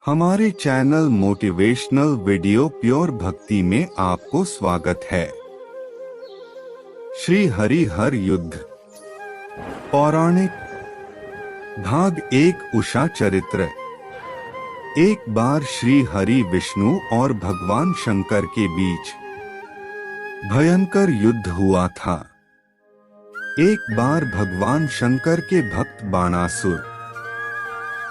हमारे channel motivational video pure भक्ति में आपको स्वागत है। श्री हरि हर युद्ध पौराणिक भाग 1 उषा चरित्र। एक बार श्री हरि विष्णु और भगवान शंकर के बीच भयंकर युद्ध हुआ था। एक बार भगवान शंकर के भक्त बाणासुर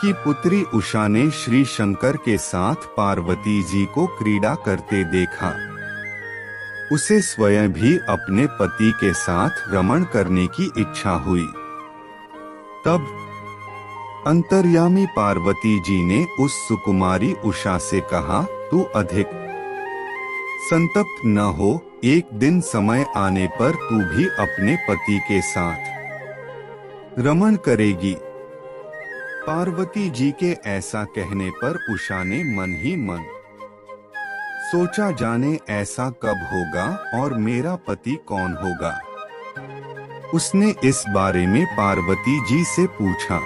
की पुत्री उषा ने श्री शंकर के साथ पार्वती जी को क्रीड़ा करते देखा। उसे स्वयं भी अपने पति के साथ रमण करने की इच्छा हुई। तब अंतर्यामी पार्वती जी ने उस सुकुमारी उषा से कहा, तू अधिक संतप्त न हो, एक दिन समय आने पर तू भी अपने पति के साथ रमण करेगी। पार्वती जी के ऐसा कहने पर उषा ने मन ही मन सोचा, जाने ऐसा कब होगा और मेरा पति कौन होगा। उसने इस बारे में पार्वती जी से पूछा।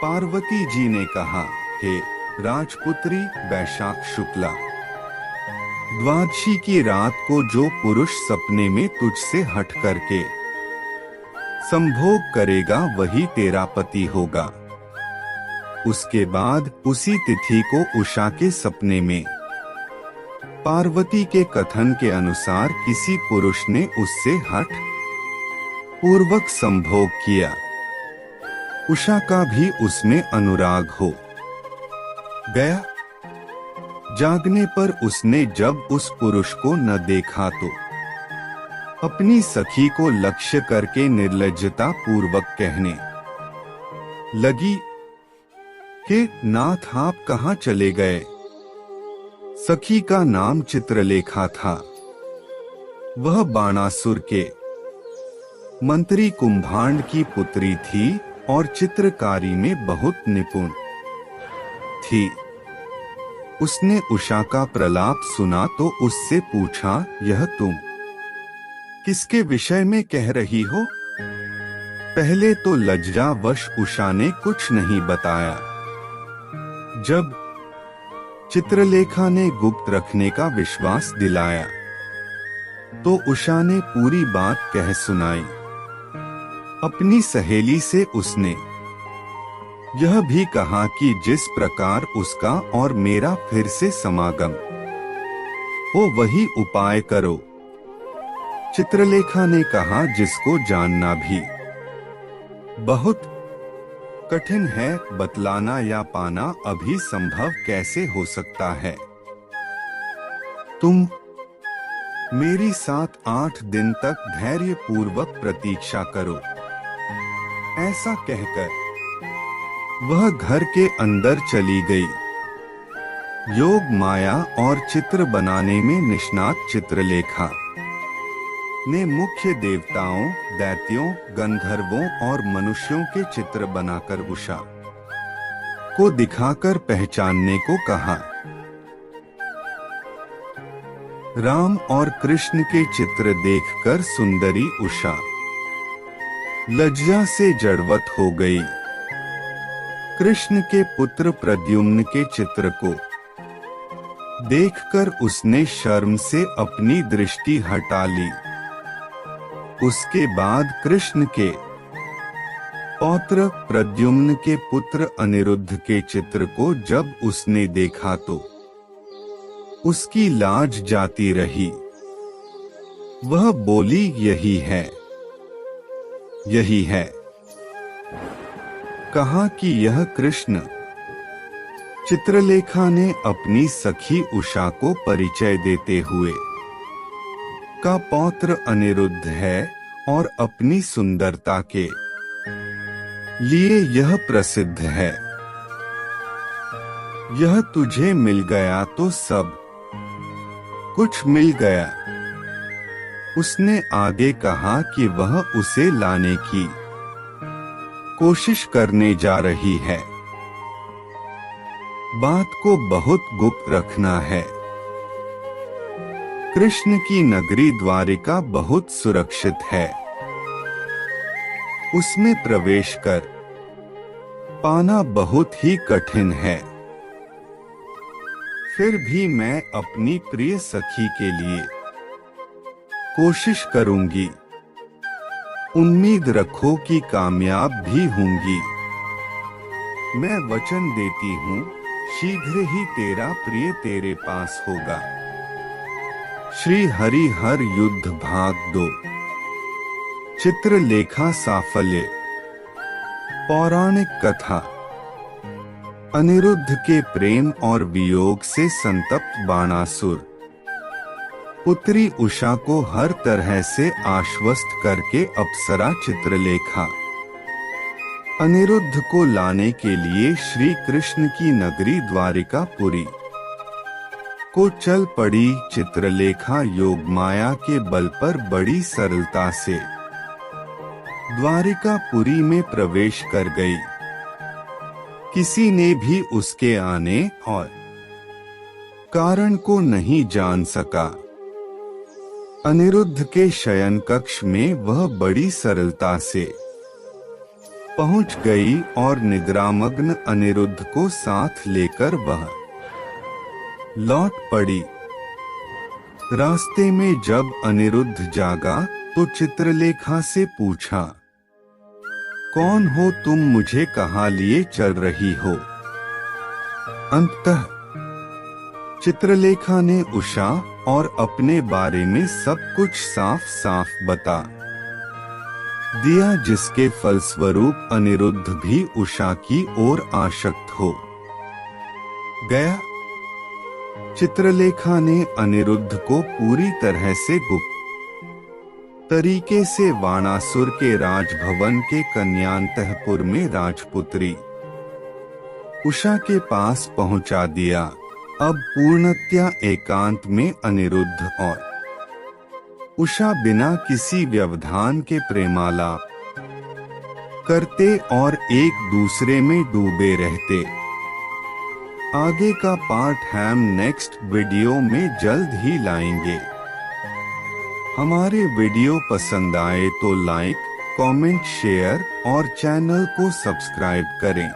पार्वती जी ने कहा, हे राजपुत्री, वैशाख शुक्ला द्वादशी की रात को जो पुरुष सपने में तुझसे हट करके संभोग करेगा वही तेरा पति होगा। उसके बाद उसी तिथि को उषा के सपने में पार्वती के कथन के अनुसार किसी पुरुष ने उससे हठ पूर्वक संभोग किया। उषा का भी उसमें अनुराग हो गया। जागने पर उसने जब उस पुरुष को न देखा तो अपनी सखी को लक्ष्य करके निर्लज्जता पूर्वक कहने लगी कि नाथ आप कहाँ चले गए। सखी का नाम चित्रलेखा था। वह बाणासुर के मंत्री कुंभांड की पुत्री थी और चित्रकारी में बहुत निपुण थी। उसने उषा का प्रलाप सुना तो उससे पूछा, यह तुम किसके विषय में कह रही हो। पहले तो लज्जावश उषा ने कुछ नहीं बताया। जब चित्रलेखा ने गुप्त रखने का विश्वास दिलाया तो उषा ने पूरी बात कह सुनाई। अपनी सहेली से उसने यह भी कहा कि जिस प्रकार उसका और मेरा फिर से समागम हो वही उपाय करो। चित्रलेखा ने कहा, जिसको जानना भी बहुत कठिन है, बतलाना या पाना अभी संभव कैसे हो सकता है। तुम मेरी 7-8 दिन तक धैर्य पूर्वक प्रतीक्षा करो। ऐसा कहकर वह घर के अंदर चली गई। योग माया और चित्र बनाने में निष्णात चित्रलेखा ने मुख्य देवताओं, दैत्यों, गंधर्वों और मनुष्यों के चित्र बनाकर उषा को दिखाकर पहचानने को कहा। राम और कृष्ण के चित्र देखकर सुंदरी उषा लज्जा से जड़वत हो गई। कृष्ण के पुत्र प्रद्युम्न के चित्र को देखकर उसने शर्म से अपनी दृष्टि हटा ली। उसके बाद कृष्ण के पौत्र प्रद्युम्न के पुत्र अनिरुद्ध के चित्र को जब उसने देखा तो उसकी लाज जाती रही। वह बोली, यही है, यही है। कहा कि यह कृष्ण। चित्रलेखा ने अपनी सखी उषा को परिचय देते हुए का पौत्र अनिरुद्ध है और अपनी सुंदरता के लिए यह प्रसिद्ध है। यह तुझे मिल गया तो सब कुछ मिल गया। उसने आगे कहा कि वह उसे लाने की कोशिश करने जा रही है। बात को बहुत गुप्त रखना है। कृष्ण की नगरी द्वारिका बहुत सुरक्षित है। उसमें प्रवेश कर पाना बहुत ही कठिन है। फिर भी मैं अपनी प्रिय सखी के लिए कोशिश करूंगी। उम्मीद रखो कि कामयाब भी होंगी। मैं वचन देती हूँ, शीघ्र ही तेरा प्रिय तेरे पास होगा। श्री हरि हर युद्ध भाग 2। चित्रलेखा साफल्य। पौराणिक कथा। अनिरुद्ध के प्रेम और वियोग से संतप्त बाणासुर पुत्री उषा को हर तरह से आश्वस्त करके अप्सरा चित्रलेखा अनिरुद्ध को लाने के लिए श्री कृष्ण की नगरी द्वारिकापुरी को चल पड़ी। चित्रलेखा योगमाया के बल पर बड़ी सरलता से द्वारिकापुरी में प्रवेश कर गई। किसी ने भी उसके आने और कारण को नहीं जान सका। अनिरुद्ध के शयन कक्ष में वह बड़ी सरलता से पहुंच गई और निद्रामग्न अनिरुद्ध को साथ लेकर वह लौट पड़ी। रास्ते में जब अनिरुद्ध जागा तो चित्रलेखा से पूछा, कौन हो तुम, मुझे कहाँ लिए चल रही हो? अंततः चित्रलेखा ने उषा और अपने बारे में सब कुछ साफ साफ बता दिया, जिसके फलस्वरूप अनिरुद्ध भी उषा की ओर आसक्त हो गया। चित्रलेखा ने अनिरुद्ध को पूरी तरह से गुप्त तरीके से वाणासुर के राजभवन के कन्यान्तःपुर में राजपुत्री उषा के पास पहुंचा दिया। अब पूर्णतया एकांत में अनिरुद्ध और उषा बिना किसी व्यवधान के प्रेमालाप करते और एक दूसरे में डूबे रहते। आगे का पार्ट हम नेक्स्ट वीडियो में जल्द ही लाएंगे। हमारे वीडियो पसंद आए तो लाइक, कमेंट, शेयर और चैनल को सब्सक्राइब करें।